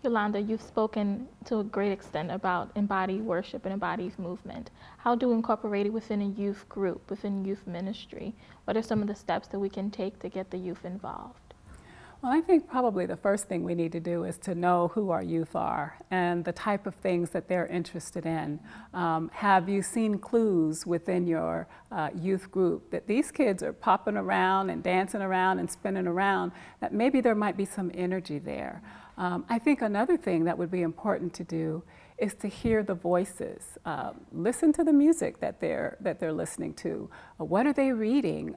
Yolanda, you've spoken to a great extent about embodied worship and embodied movement. How do we incorporate it within a youth group, within youth ministry? What are some of the steps that we can take to get the youth involved? Well, I think probably the first thing we need to do is to know who our youth are and the type of things that they're interested in. Have you seen clues within your youth group that these kids are popping around and dancing around and spinning around, that maybe there might be some energy there? I think another thing that would be important to do is to hear the voices. Listen to the music that they're listening to. What are they reading?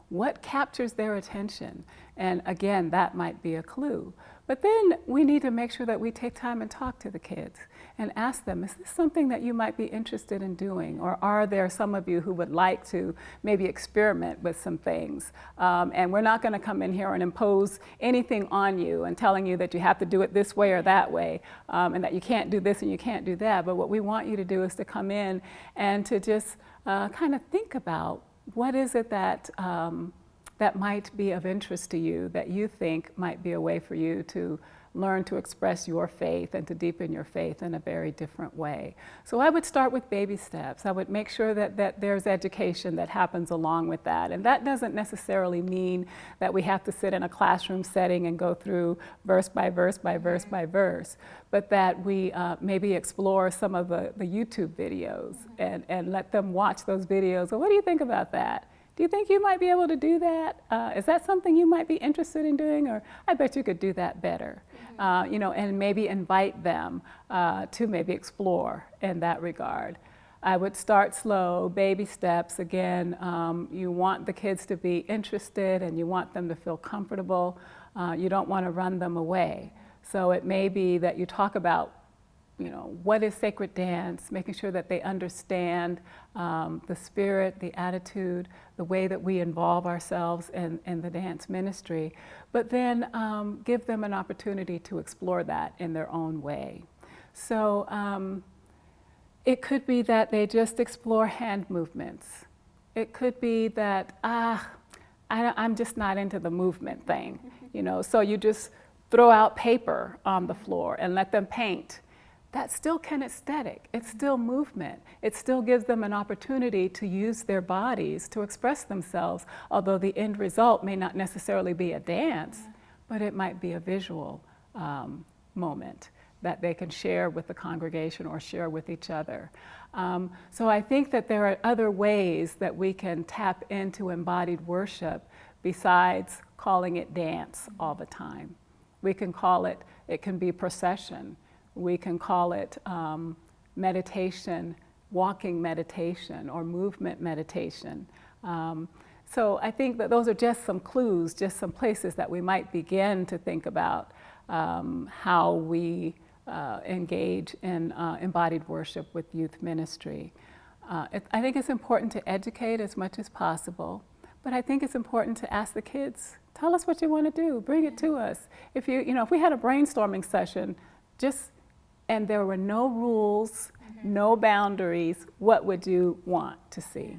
What captures their attention? And again, that might be a clue. But then we need to make sure that we take time and talk to the kids and ask them, is this something that you might be interested in doing? Or are there some of you who would like to maybe experiment with some things? And we're not going to come in here and impose anything on you and telling you that you have to do it this way or that way, and that you can't do this and you can't do that. But what we want you to do is to come in and to just kind of think about what is it that that might be of interest to you, that you think might be a way for you to learn to express your faith and to deepen your faith in a very different way. So I would start with baby steps. I would make sure that there's education that happens along with that. And that doesn't necessarily mean that we have to sit in a classroom setting and go through verse by verse by verse by verse, but that we maybe explore some of the YouTube videos and let them watch those videos. So what do you think about that? Do you think you might be able to do that? Is that something you might be interested in doing? Or I bet you could do that better. You know, and maybe invite them to maybe explore in that regard. I would start slow, baby steps. Again, you want the kids to be interested and you want them to feel comfortable. You don't want to run them away. So it may be that you talk about, you know, what is sacred dance, making sure that they understand the spirit, the attitude, the way that we involve ourselves in the dance ministry, but then give them an opportunity to explore that in their own way. So it could be that they just explore hand movements. It could be that, I'm just not into the movement thing, you know, so you just throw out paper on the floor and let them paint. That's still kinesthetic. It's still movement. It still gives them an opportunity to use their bodies to express themselves, although the end result may not necessarily be a dance, but it might be a visual moment that they can share with the congregation or share with each other. So I think that there are other ways that we can tap into embodied worship besides calling it dance all the time. We can call it, it can be procession. We can call it meditation, walking meditation, or movement meditation. So I think that those are just some clues, just some places that we might begin to think about how we engage in embodied worship with youth ministry. I think it's important to educate as much as possible, but I think it's important to ask the kids, tell us what you want to do, bring it to us. If if we had a brainstorming session, and there were no rules, no boundaries, what would you want to see?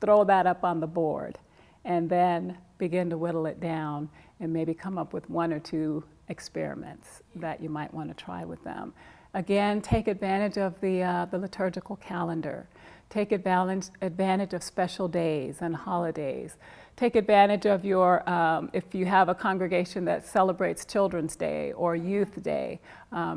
Throw that up on the board and then begin to whittle it down and maybe come up with one or two experiments that you might want to try with them. Again, take advantage of the liturgical calendar. Take advantage of special days and holidays. Take advantage of your, if you have a congregation that celebrates Children's Day or Youth Day,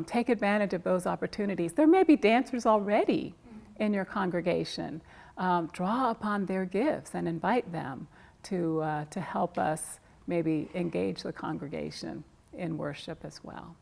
take advantage of those opportunities. There may be dancers already in your congregation. Draw upon their gifts and invite them to help us maybe engage the congregation in worship as well.